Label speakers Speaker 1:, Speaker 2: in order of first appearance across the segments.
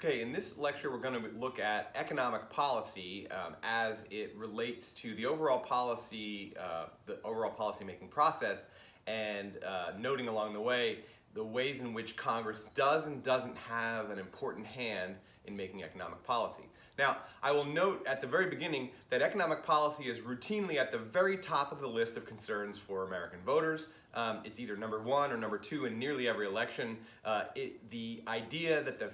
Speaker 1: Okay, in this lecture we're going to look at economic policy as it relates to the overall policy making process, and noting along the way the ways in which Congress does and doesn't have an important hand in making economic policy. Now, I will note at the very beginning that economic policy is routinely at the very top of the list of concerns for American voters. It's either number one or number two in nearly every election. The idea that the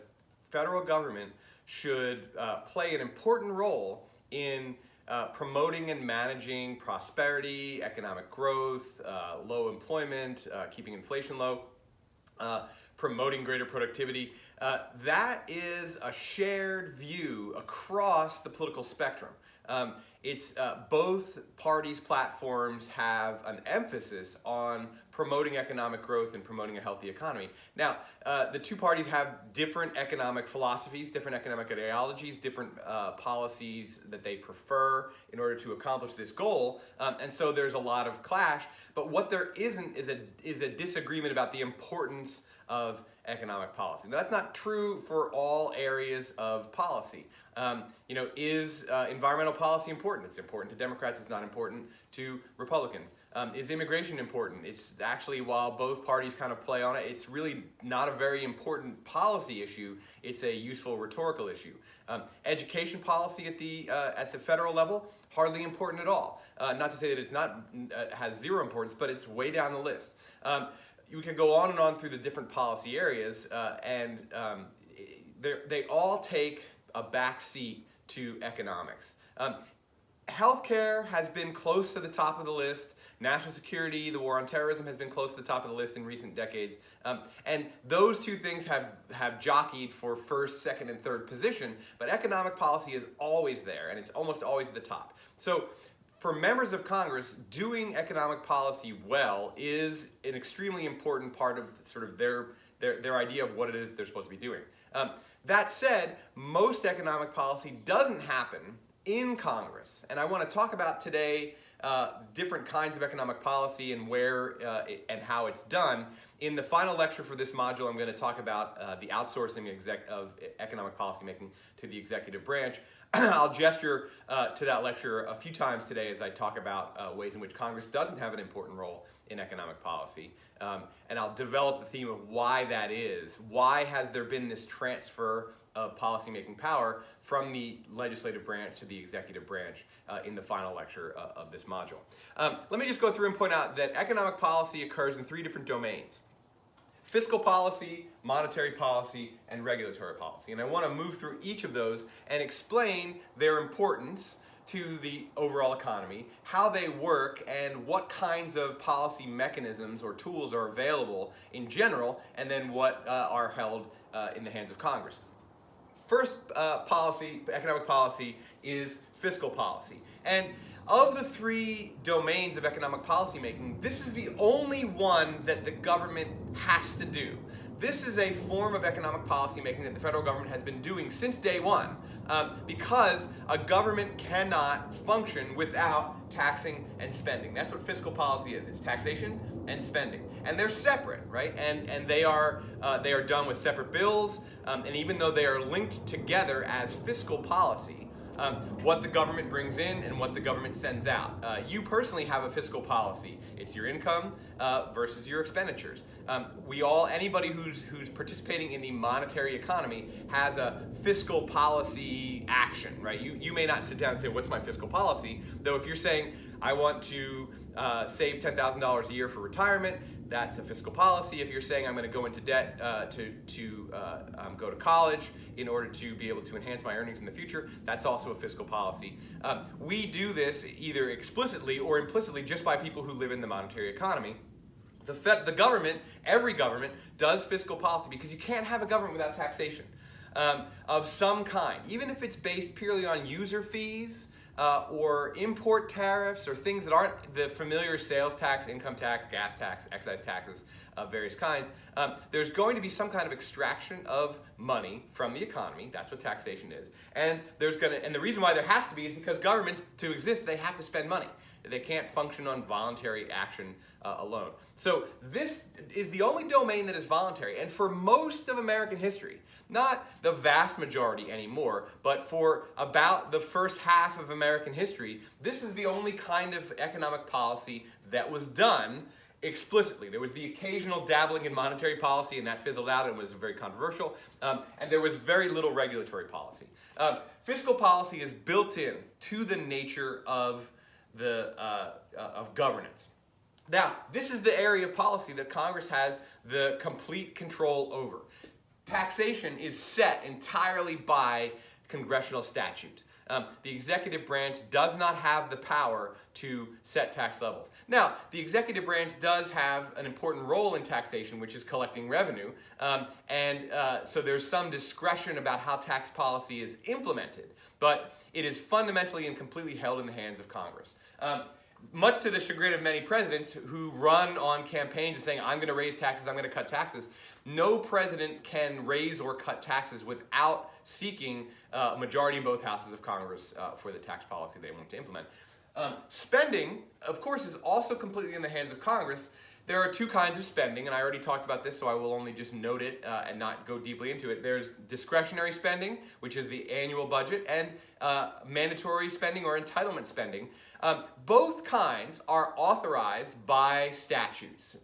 Speaker 1: federal government should play an important role in promoting and managing prosperity, economic growth, low employment, keeping inflation low, promoting greater productivity. That is a shared view across the political spectrum. It's both parties' platforms have an emphasis on promoting economic growth and promoting a healthy economy. Now, the two parties have different economic philosophies, different economic ideologies, different policies that they prefer in order to accomplish this goal, and so there's a lot of clash. But what there isn't is a disagreement about the importance of economic policy. Now, that's not true for all areas of policy. Is environmental policy important? It's important to Democrats. It's not important to Republicans. Is immigration important? It's actually, while both parties kind of play on it, it's really not a very important policy issue. It's a useful rhetorical issue. Education policy at the federal level, hardly important at all. Not to say that it's not has zero importance, but it's way down the list. We can go on and on through the different policy areas, and they all take a back seat to economics. Healthcare has been close to the top of the list. National security, the war on terrorism has been close to the top of the list in recent decades. And those two things have jockeyed for first, second, and third position, but economic policy is always there, and it's almost always at the top. So for members of Congress, doing economic policy well is an extremely important part of sort of their idea of what it is they're supposed to be doing. That said, most economic policy doesn't happen in Congress, and I want to talk about today different kinds of economic policy and where and how it's done. In the final lecture for this module, I'm going to talk about the outsourcing of economic policy making to the executive branch. I'll gesture to that lecture a few times today as I talk about ways in which Congress doesn't have an important role in economic policy. And I'll develop the theme of why that is. Why has there been this transfer of policymaking power from the legislative branch to the executive branch in the final lecture of this module. Let me just go through and point out that economic policy occurs in three different domains: fiscal policy, monetary policy, and regulatory policy. And I want to move through each of those and explain their importance to the overall economy, how they work, and what kinds of policy mechanisms or tools are available in general, and then what are held in the hands of Congress. First economic policy, is fiscal policy. And of the three domains of economic policy making, this is the only one that the government has to do. This is a form of economic policy making that the federal government has been doing since day one, because a government cannot function without taxing and spending. That's what fiscal policy is. It's taxation and spending. And they're separate, right? And they are done with separate bills, and even though they are linked together as fiscal policy, what the government brings in and what the government sends out. You personally have a fiscal policy. It's your income versus your expenditures. Anybody who's participating in the monetary economy has a fiscal policy action, right? You may not sit down and say, what's my fiscal policy? Though if you're saying, I want to save $10,000 a year for retirement, that's a fiscal policy. If you're saying I'm going to go into debt to go to college in order to be able to enhance my earnings in the future, that's also a fiscal policy. We do this either explicitly or implicitly just by people who live in the monetary economy. The government, every government, does fiscal policy because you can't have a government without taxation of some kind, even if it's based purely on user fees, or import tariffs, or things that aren't the familiar sales tax, income tax, gas tax, excise taxes of various kinds. There's going to be some kind of extraction of money from the economy. That's what taxation is. And the reason why there has to be is because governments, to exist, they have to spend money. They can't function on voluntary action alone. So this is the only domain that is voluntary, and for most of American history, not the vast majority anymore, but for about the first half of American history, this is the only kind of economic policy that was done explicitly. There was the occasional dabbling in monetary policy, and that fizzled out and was very controversial, and there was very little regulatory policy. Fiscal policy is built in to the nature of governance. Now, this is the area of policy that Congress has the complete control over. Taxation is set entirely by congressional statute. The executive branch does not have the power to set tax levels. Now, the executive branch does have an important role in taxation, which is collecting revenue, so there's some discretion about how tax policy is implemented, but it is fundamentally and completely held in the hands of Congress. Much to the chagrin of many presidents who run on campaigns saying, I'm going to raise taxes, I'm going to cut taxes, no president can raise or cut taxes without seeking a majority in both houses of Congress for the tax policy they want to implement. Spending, of course, is also completely in the hands of Congress. There are two kinds of spending, and I already talked about this, so I will only just note it and not go deeply into it. There's discretionary spending, which is the annual budget, and mandatory spending or entitlement spending. Both kinds are authorized by statutes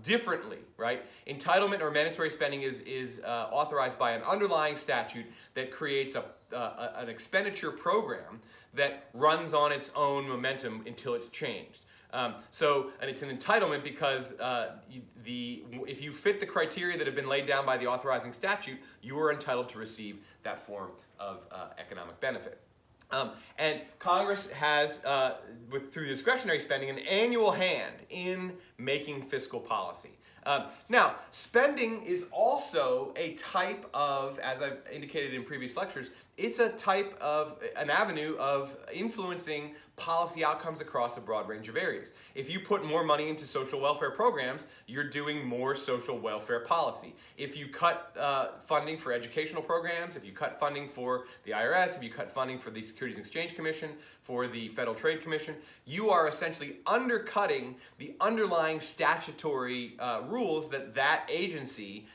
Speaker 1: differently, right? Entitlement or mandatory spending is authorized by an underlying statute that creates an expenditure program that runs on its own momentum until it's changed. And it's an entitlement because if you fit the criteria that have been laid down by the authorizing statute, you are entitled to receive that form of economic benefit. And Congress has, through discretionary spending, an annual hand in making fiscal policy. Now, spending is also a type of, as I've indicated in previous lectures, it's a type of, an avenue of influencing policy outcomes across a broad range of areas. If you put more money into social welfare programs, you're doing more social welfare policy. If you cut funding for educational programs, if you cut funding for the IRS, if you cut funding for the Securities and Exchange Commission, for the Federal Trade Commission, you are essentially undercutting the underlying statutory rules that agency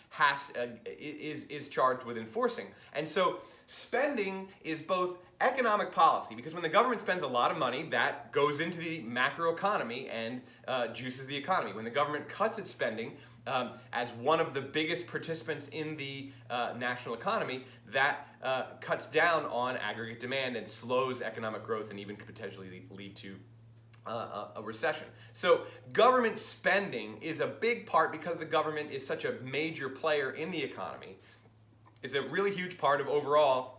Speaker 1: is charged with enforcing. And so spending is both economic policy, because when the government spends a lot of money, that goes into the macroeconomy and juices the economy. When the government cuts its spending, as one of the biggest participants in the national economy, that cuts down on aggregate demand and slows economic growth and even could potentially lead to a recession. So government spending is a big part, because the government is such a major player in the economy, is a really huge part of overall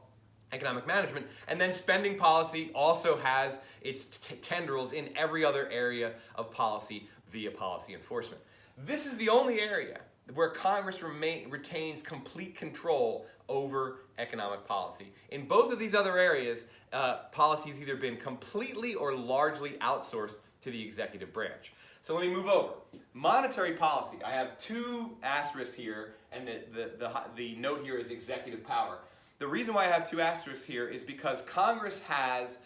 Speaker 1: economic management. And then spending policy also has its tendrils in every other area of policy via policy enforcement. This is the only area where Congress retains complete control over economic policy. In both of these other areas, policy has either been completely or largely outsourced to the executive branch. So let me move over. Monetary policy. I have two asterisks here, and the note here is executive power. The reason why I have two asterisks here is because Congress has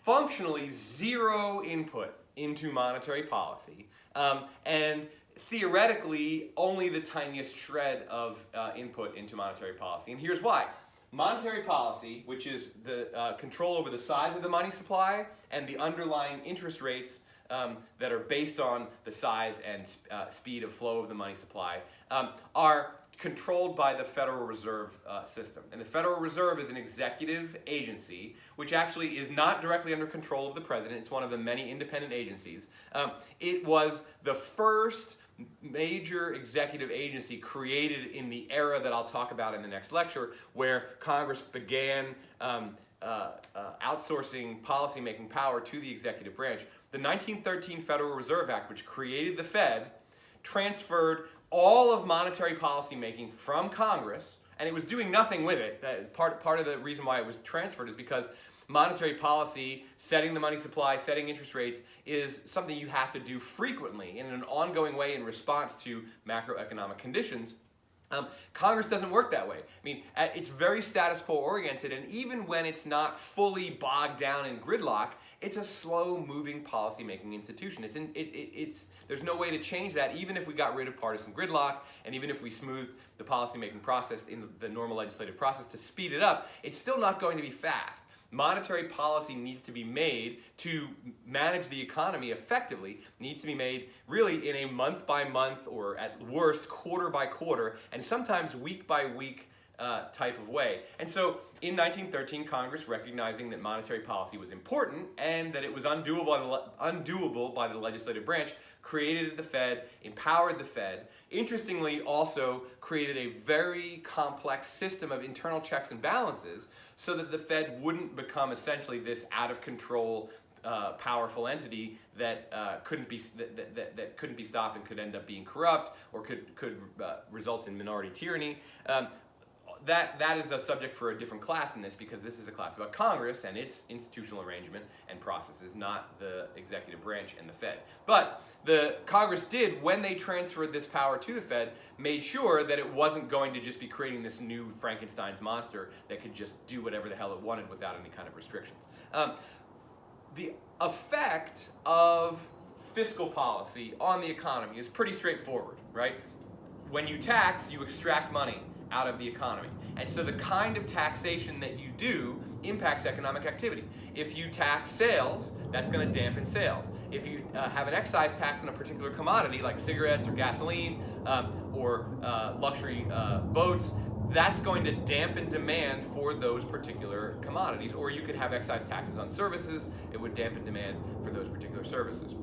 Speaker 1: functionally zero input into monetary policy, and theoretically only the tiniest shred of input into monetary policy. And here's why. Monetary policy, which is the control over the size of the money supply and the underlying interest rates that are based on the size and speed of flow of the money supply, are controlled by the Federal Reserve system. And the Federal Reserve is an executive agency which actually is not directly under control of the president. It's one of the many independent agencies. It was the first major executive agency created in the era that I'll talk about in the next lecture, where Congress began outsourcing policy-making power to the executive branch. The 1913 Federal Reserve Act, which created the Fed, transferred all of monetary policy making from Congress, and it was doing nothing with it. Part of the reason why it was transferred is because monetary policy, setting the money supply, setting interest rates, is something you have to do frequently in an ongoing way in response to macroeconomic conditions. Congress doesn't work that way. I mean, it's very status quo oriented, and even when it's not fully bogged down in gridlock, it's a slow-moving policy-making institution. There's no way to change that, even if we got rid of partisan gridlock, and even if we smoothed the policy-making process in the normal legislative process to speed it up, it's still not going to be fast. Monetary policy needs to be made to manage the economy effectively, needs to be made really in a month-by-month, or at worst quarter-by-quarter, and sometimes week-by-week type of way. And so in 1913, Congress, recognizing that monetary policy was important and that it was undoable by the legislative branch, created the Fed, empowered the Fed, interestingly also created a very complex system of internal checks and balances so that the Fed wouldn't become essentially this out-of-control powerful entity that couldn't be stopped and could end up being corrupt, or could result in minority tyranny. That is a subject for a different class in this, because this is a class about Congress and its institutional arrangement and processes, not the executive branch and the Fed. But the Congress did, when they transferred this power to the Fed, made sure that it wasn't going to just be creating this new Frankenstein's monster that could just do whatever the hell it wanted without any kind of restrictions. The effect of fiscal policy on the economy is pretty straightforward, right? When you tax, you extract money out of the economy. And so the kind of taxation that you do impacts economic activity. If you tax sales, that's going to dampen sales. If you have an excise tax on a particular commodity like cigarettes or gasoline or luxury boats, that's going to dampen demand for those particular commodities. Or you could have excise taxes on services, it would dampen demand for those particular services.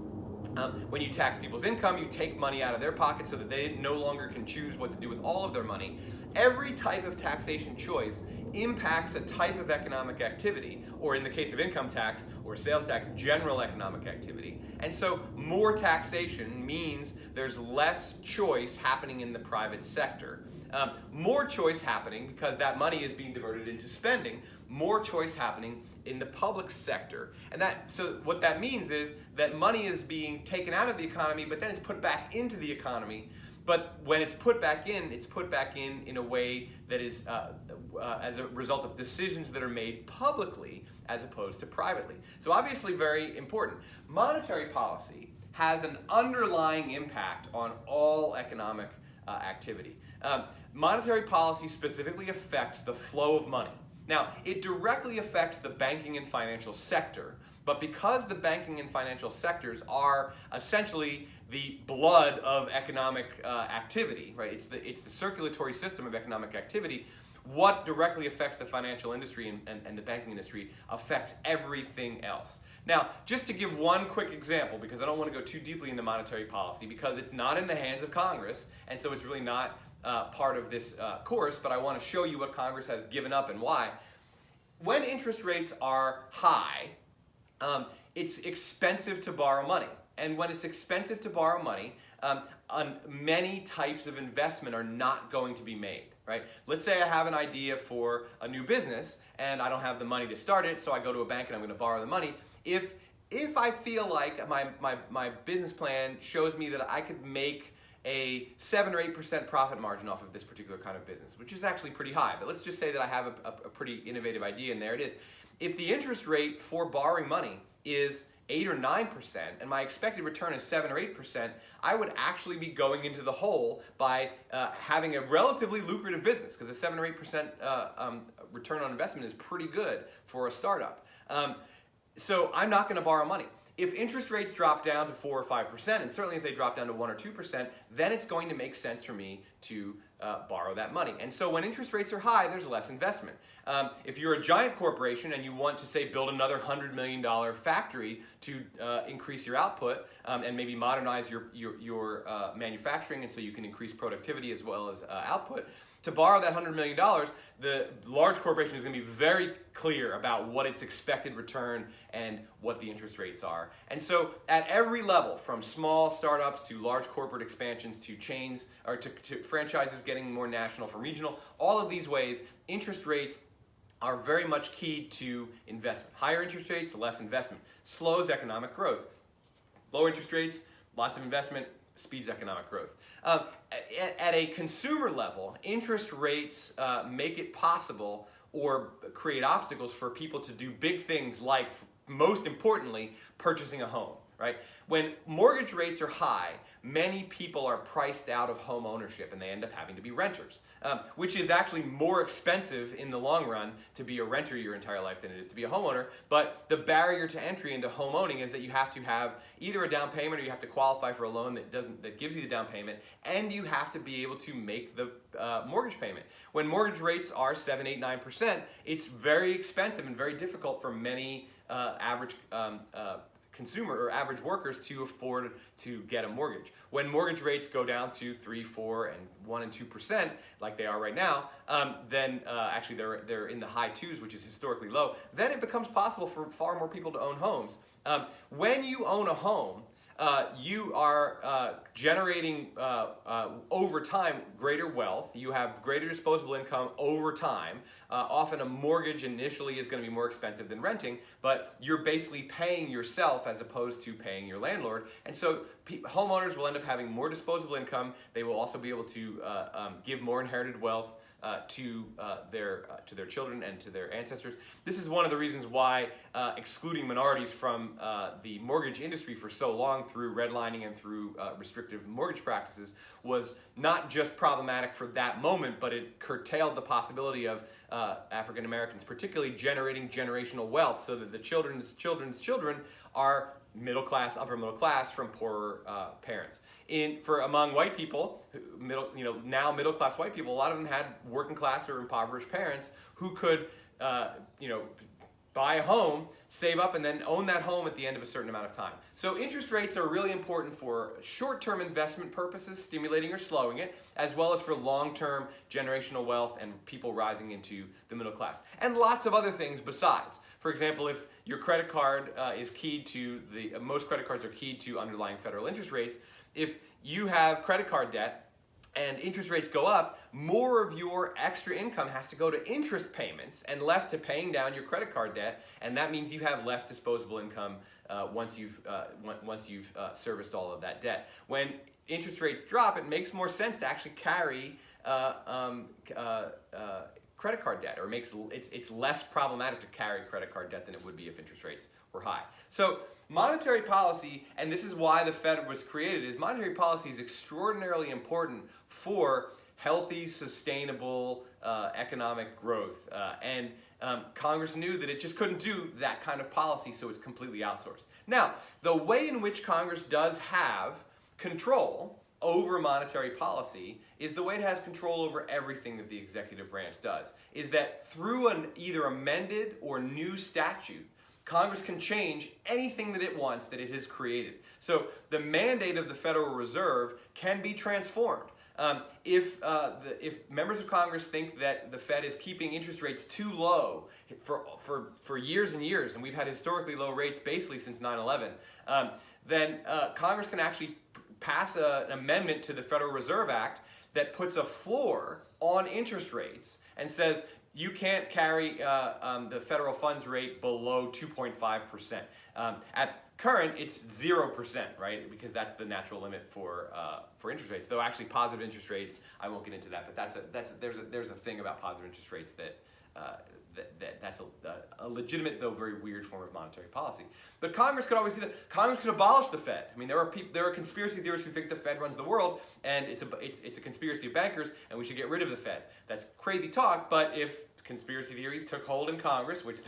Speaker 1: When you tax people's income, you take money out of their pocket so that they no longer can choose what to do with all of their money. Every type of taxation choice impacts a type of economic activity, or in the case of income tax or sales tax, general economic activity. And so more taxation means there's less choice happening in the private sector. More choice happening because that money is being diverted into spending, more choice happening in the public sector. And so what that means is that money is being taken out of the economy, but then it's put back into the economy. But when it's put back in a way that is as a result of decisions that are made publicly as opposed to privately. So obviously very important. Monetary policy has an underlying impact on all economic activity. Monetary policy specifically affects the flow of money. Now, it directly affects the banking and financial sector, but because the banking and financial sectors are essentially the blood of economic activity, right? It's the circulatory system of economic activity. What directly affects the financial industry and the banking industry affects everything else. Now, just to give one quick example, because I don't want to go too deeply into monetary policy, because it's not in the hands of Congress, and so it's really not part of this course, but I want to show you what Congress has given up and why. When interest rates are high, it's expensive to borrow money. And when it's expensive to borrow money, many types of investment are not going to be made, right? Let's say I have an idea for a new business and I don't have the money to start it, so I go to a bank and I'm going to borrow the money. If I feel like my business plan shows me that I could make a 7 or 8% profit margin off of this particular kind of business, which is actually pretty high, but let's just say that I have a pretty innovative idea, and there it is. If the interest rate for borrowing money is 8 or 9% and my expected return is 7 or 8%, I would actually be going into the hole by having a relatively lucrative business, because a 7 or 8% return on investment is pretty good for a startup. So I'm not going to borrow money. If interest rates drop down to 4 or 5%, and certainly if they drop down to 1 or 2%, then it's going to make sense for me to borrow that money. And so when interest rates are high, there's less investment. If you're a giant corporation and you want to, say, build another $100 million factory to increase your output and maybe modernize your manufacturing, and so you can increase productivity as well as output, to borrow that $100 million, the large corporation is going to be very clear about what its expected return and what the interest rates are. And so at every level, from small startups to large corporate expansions to chains, or to franchises getting more national from regional, all of these ways, interest rates are very much key to investment. Higher interest rates, less investment. Slows economic growth. Low interest rates, lots of investment, speeds economic growth. At a consumer level, interest rates make it possible or create obstacles for people to do big things like most importantly, purchasing a home, right? When mortgage rates are high, many people are priced out of home ownership and they end up having to be renters, which is actually more expensive in the long run to be a renter your entire life than it is to be a homeowner. But the barrier to entry into home owning is that you have to have either a down payment or you have to qualify for a loan that gives you the down payment, and you have to be able to make the mortgage payment. When mortgage rates are 7, 8, 9%, it's very expensive and very difficult for many average consumer or average workers to afford to get a mortgage. When mortgage rates go down to 3, 4, and 1 and 2%, like they are right now, then actually they're in the high 2s, which is historically low. Then it becomes possible for far more people to own homes. When you own a home, you are generating over time greater wealth. You have greater disposable income over time. Often a mortgage initially is going to be more expensive than renting, but you're basically paying yourself as opposed to paying your landlord. And so homeowners will end up having more disposable income. They will also be able to give more inherited wealth to their children and to their ancestors. This is one of the reasons why excluding minorities from the mortgage industry for so long through redlining and through restrictive mortgage practices was not just problematic for that moment, but it curtailed the possibility of African Americans particularly generating generational wealth, so that the children's children are middle class, upper middle class from poorer parents. Among white people, now middle class white people, a lot of them had working class or impoverished parents who could, buy a home, save up, and then own that home at the end of a certain amount of time. So interest rates are really important for short-term investment purposes, stimulating or slowing it, as well as for long-term generational wealth and people rising into the middle class. And lots of other things besides. For example, if your credit card is keyed to most credit cards are keyed to underlying federal interest rates. If you have credit card debt and interest rates go up, more of your extra income has to go to interest payments and less to paying down your credit card debt, and that means you have less disposable income once you've serviced all of that debt. When interest rates drop, it makes more sense to actually carry credit card debt, or it's less problematic to carry credit card debt than it would be if interest rates were high. So monetary policy, and this is why the Fed was created, is monetary policy is extraordinarily important for healthy, sustainable economic growth. And Congress knew that it just couldn't do that kind of policy, so it's completely outsourced. Now, the way in which Congress does have control over monetary policy is the way it has control over everything that the executive branch does, is that through an either amended or new statute, Congress can change anything that it wants that it has created. So the mandate of the Federal Reserve can be transformed. If members of Congress think that the Fed is keeping interest rates too low for years and years, and we've had historically low rates basically since 9/11, then Congress can actually pass an amendment to the Federal Reserve Act that puts a floor on interest rates and says you can't carry the federal funds rate below 2.5%. At current, it's 0%, right? Because that's the natural limit for interest rates. Though actually, positive interest rates, I won't get into that. But there's a thing about positive interest rates that's a legitimate, though very weird, form of monetary policy. But Congress could always do that. Congress could abolish the Fed. I mean, there are conspiracy theorists who think the Fed runs the world, and it's a conspiracy of bankers, and we should get rid of the Fed. That's crazy talk. But if conspiracy theories took hold in Congress, which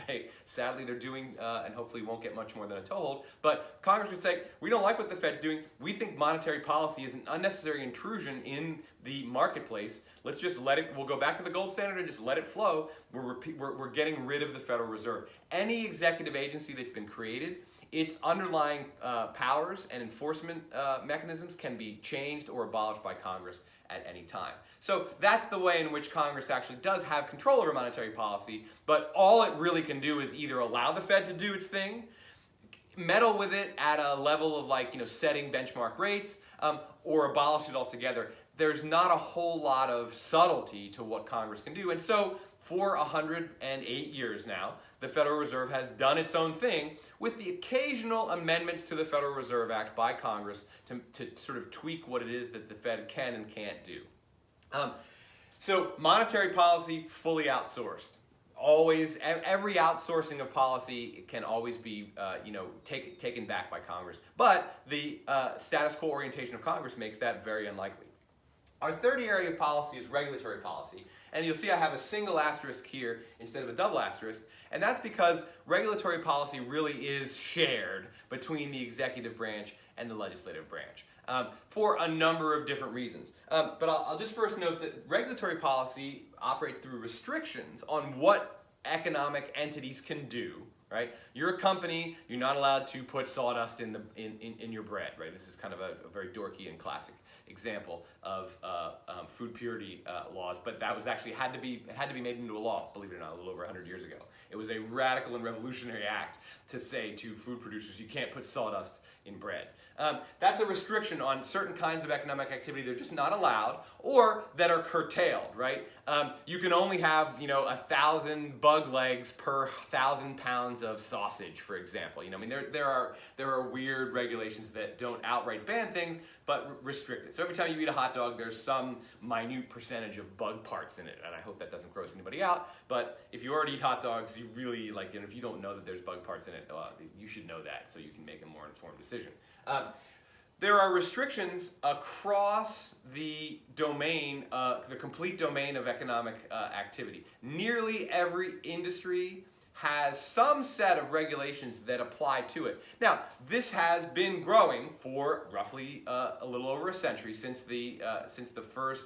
Speaker 1: sadly they're doing, and hopefully won't get much more than a toehold, but Congress would say, we don't like what the Fed's doing. We think monetary policy is an unnecessary intrusion in the marketplace. Let's just let it, we'll go back to the gold standard and just let it flow. We're getting rid of the Federal Reserve. Any executive agency that's been created, its underlying powers and enforcement mechanisms can be changed or abolished by Congress at any time. So that's the way in which Congress actually does have control over monetary policy, but all it really can do is either allow the Fed to do its thing, meddle with it at a level of setting benchmark rates, or abolish it altogether. There's not a whole lot of subtlety to what Congress can do. And so for 108 years now, the Federal Reserve has done its own thing with the occasional amendments to the Federal Reserve Act by Congress to sort of tweak what it is that the Fed can and can't do. So monetary policy, fully outsourced. always, every outsourcing of policy can always be taken back by Congress. But the status quo orientation of Congress makes that very unlikely. Our third area of policy is regulatory policy. And you'll see I have a single asterisk here instead of a double asterisk. And that's because regulatory policy really is shared between the executive branch and the legislative branch for a number of different reasons. But I'll just first note that regulatory policy operates through restrictions on what economic entities can do. Right? You're a company, you're not allowed to put sawdust in your bread, right? This is kind of a very dorky and classic example of food purity laws, but that was actually had to be made into a law, believe it or not, a little over 100 years ago. It was a radical and revolutionary act to say to food producers, you can't put sawdust in bread. That's a restriction on certain kinds of economic activity that are just not allowed or that are curtailed, right? You can only have, 1,000 bug legs per 1,000 pounds of sausage, for example. There are weird regulations that don't outright ban things, but restrict it. So every time you eat a hot dog, there's some minute percentage of bug parts in it, and I hope that doesn't gross anybody out. But if you already eat hot dogs, you really if you don't know that there's bug parts in it, you should know that so you can make a more informed decision. There are restrictions across the domain, the complete domain of economic activity. Nearly every industry has some set of regulations that apply to it. Now, this has been growing for roughly a little over a century since the first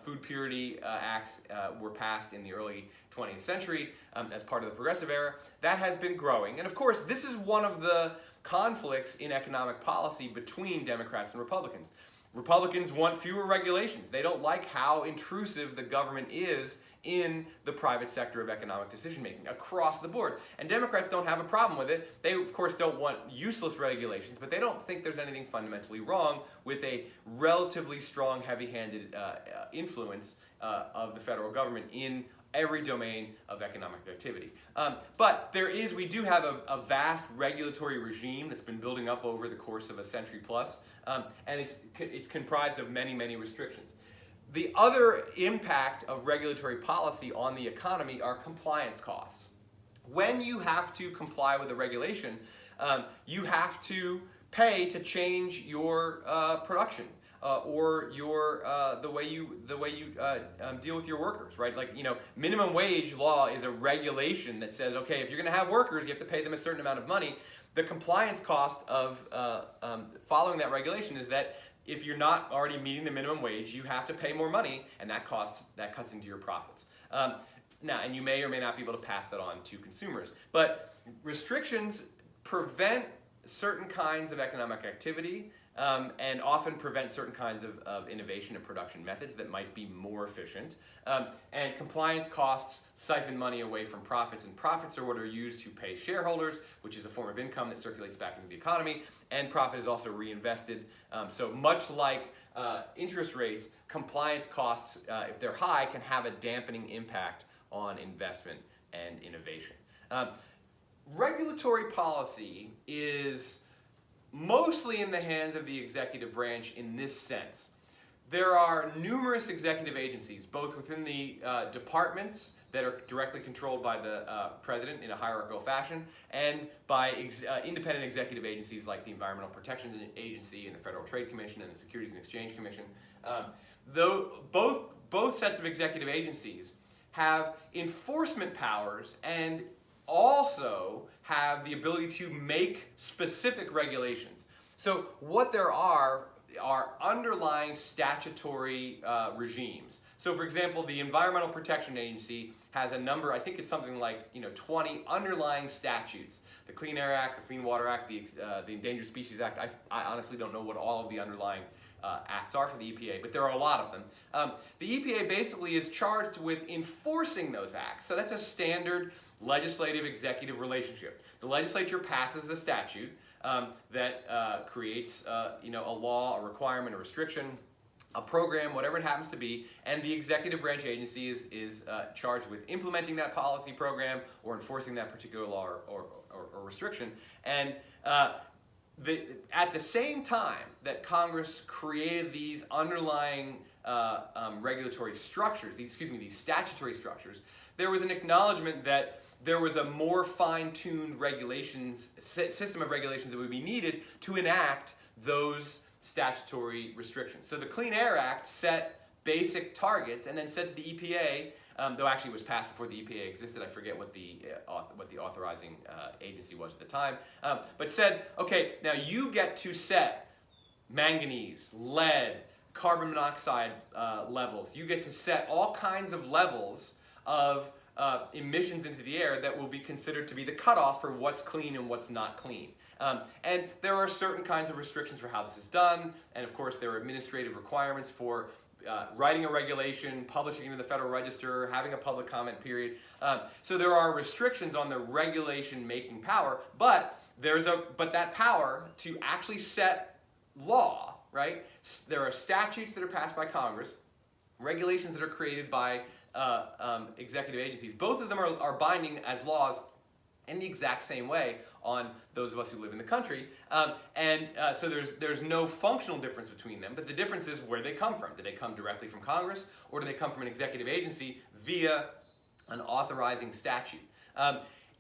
Speaker 1: food purity acts were passed in the early 20th century as part of the progressive era. That has been growing. And of course, this is one of the conflicts in economic policy between Democrats and Republicans. Republicans want fewer regulations. They don't like how intrusive the government is in the private sector of economic decision-making across the board. And Democrats don't have a problem with it. They, of course, don't want useless regulations, but they don't think there's anything fundamentally wrong with a relatively strong, heavy-handed influence of the federal government in every domain of economic activity. But we do have a vast regulatory regime that's been building up over the course of a century plus, and it's comprised of many, many restrictions. The other impact of regulatory policy on the economy are compliance costs. When you have to comply with a regulation, you have to pay to change your production. Or the way you deal with your workers, right? Minimum wage law is a regulation that says, okay, if you're going to have workers, you have to pay them a certain amount of money. The compliance cost of following that regulation is that if you're not already meeting the minimum wage, you have to pay more money, and that cuts into your profits. Now, and you may or may not be able to pass that on to consumers. But restrictions prevent certain kinds of economic activity and often prevent certain kinds of innovation and production methods that might be more efficient. And compliance costs siphon money away from profits, and profits are what are used to pay shareholders, which is a form of income that circulates back into the economy, and profit is also reinvested. So much like interest rates, compliance costs, if they're high, can have a dampening impact on investment and innovation. Regulatory policy is mostly in the hands of the executive branch in this sense. There are numerous executive agencies, both within the departments that are directly controlled by the president in a hierarchical fashion, and by independent executive agencies like the Environmental Protection Agency and the Federal Trade Commission and the Securities and Exchange Commission. Though both sets of executive agencies have enforcement powers and also have the ability to make specific regulations. So what there are underlying statutory regimes. So for example, the Environmental Protection Agency has a number, I think it's something like 20 underlying statutes. The Clean Air Act, the Clean Water Act, the Endangered Species Act. I honestly don't know what all of the underlying acts are for the EPA, but there are a lot of them. The EPA basically is charged with enforcing those acts. So that's a standard legislative-executive relationship. The legislature passes a statute that creates a law, a requirement, a restriction, a program, whatever it happens to be, and the executive branch agency is charged with implementing that policy program or enforcing that particular law or restriction. And at the same time that Congress created these underlying regulatory structures, these statutory structures, there was an acknowledgement that there was a more fine-tuned system of regulations that would be needed to enact those statutory restrictions. So the Clean Air Act set basic targets and then said to the EPA, though actually it was passed before the EPA existed, I forget what the authorizing agency was at the time, but said, okay, now you get to set manganese, lead, carbon monoxide levels. You get to set all kinds of levels of emissions into the air that will be considered to be the cutoff for what's clean and what's not clean. And there are certain kinds of restrictions for how this is done, and of course there are administrative requirements for writing a regulation, publishing it in the Federal Register, having a public comment period. So there are restrictions on the regulation making power, but that power to actually set law, right? There are statutes that are passed by Congress, regulations that are created by executive agencies. Both of them are binding as laws in the exact same way on those of us who live in the country. So there's no functional difference between them, but the difference is where they come from. Do they come directly from Congress, or do they come from an executive agency via an authorizing statute?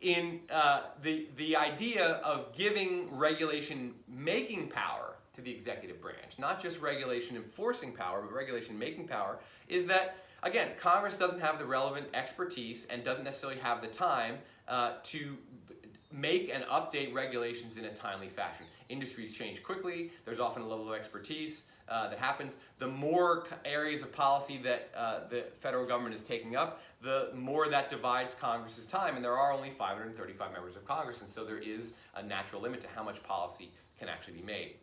Speaker 1: The idea of giving regulation making power to the executive branch, not just regulation enforcing power, but regulation making power, is that, again, Congress doesn't have the relevant expertise and doesn't necessarily have the time to make and update regulations in a timely fashion. Industries change quickly. There's often a level of expertise that happens. The more areas of policy that the federal government is taking up, the more that divides Congress's time, and there are only 535 members of Congress, and so there is a natural limit to how much policy can actually be made.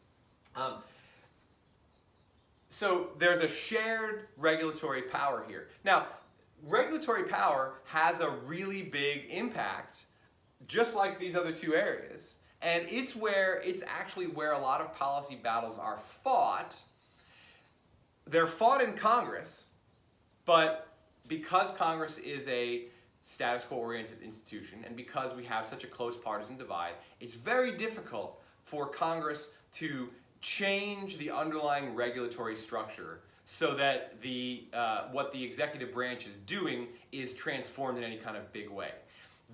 Speaker 1: So there's a shared regulatory power here. Now, regulatory power has a really big impact, just like these other two areas, and it's actually where a lot of policy battles are fought. They're fought in Congress, but because Congress is a status quo-oriented institution, and because we have such a close partisan divide, it's very difficult for Congress to change the underlying regulatory structure so that what the executive branch is doing is transformed in any kind of big way.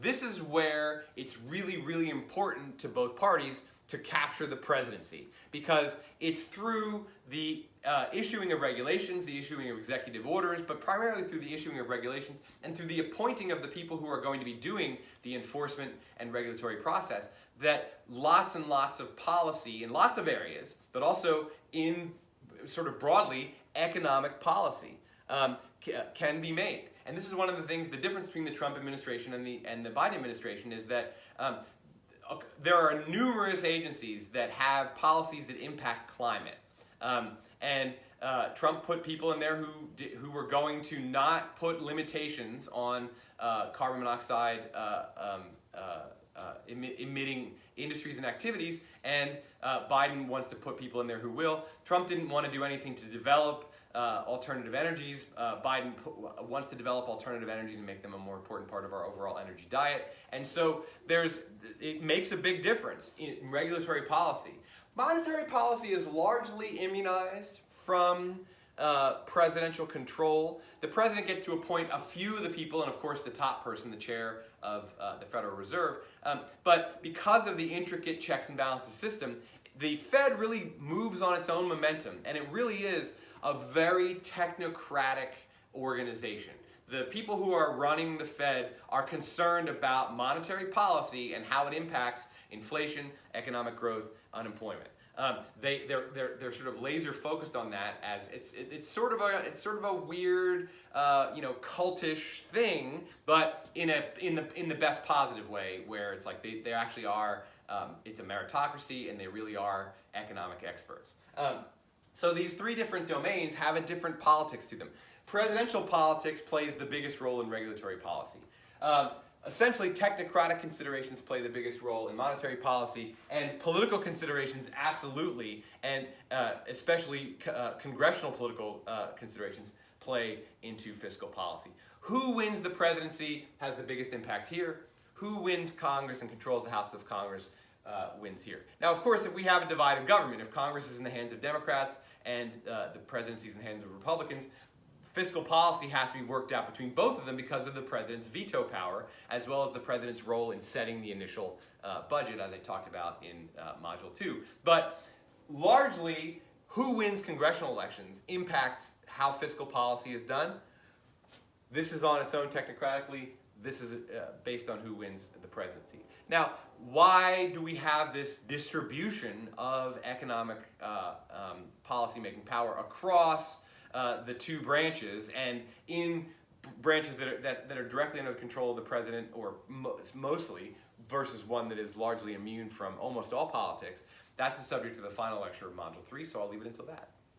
Speaker 1: This is where it's really, really important to both parties to capture the presidency, because it's through the issuing of regulations, the issuing of executive orders, but primarily through the issuing of regulations and through the appointing of the people who are going to be doing the enforcement and regulatory process, that lots and lots of policy in lots of areas, but also in sort of broadly economic policy can be made. And this is one of the things, the difference between the Trump administration and the Biden administration is that there are numerous agencies that have policies that impact climate. Trump put people in there who were going to not put limitations on carbon monoxide emitting industries and activities, and Biden wants to put people in there who will. Trump didn't want to do anything to develop alternative energies. Biden wants to develop alternative energies and make them a more important part of our overall energy diet. And so it makes a big difference in regulatory policy. Monetary policy is largely immunized from presidential control. The president gets to appoint a few of the people, and of course the top person, the chair of the Federal Reserve. But because of the intricate checks and balances system, the Fed really moves on its own momentum, and it really is a very technocratic organization. The people who are running the Fed are concerned about monetary policy and how it impacts inflation, economic growth, unemployment. They're sort of laser focused on that, as it's sort of a weird cultish thing, but in the best positive way, where it's like they actually are it's a meritocracy and they really are economic experts. So these three different domains have a different politics to them. Presidential politics plays the biggest role in regulatory policy. Essentially, technocratic considerations play the biggest role in monetary policy, and political considerations absolutely, and especially congressional political considerations play into fiscal policy. Who wins the presidency has the biggest impact here. Who wins Congress and controls the House of Congress wins here. Now, of course, if we have a divided government, if Congress is in the hands of Democrats and the presidency is in the hands of Republicans, Fiscal policy has to be worked out between both of them because of the president's veto power, as well as the president's role in setting the initial budget, as I talked about in Module 2. But largely, who wins congressional elections impacts how fiscal policy is done. This is on its own technocratically. This is based on who wins the presidency. Now, why do we have this distribution of economic policy-making power across the two branches, and in branches that are directly under the control of the president, or mostly, versus one that is largely immune from almost all politics? That's the subject of the final lecture of Module 3, so I'll leave it until that.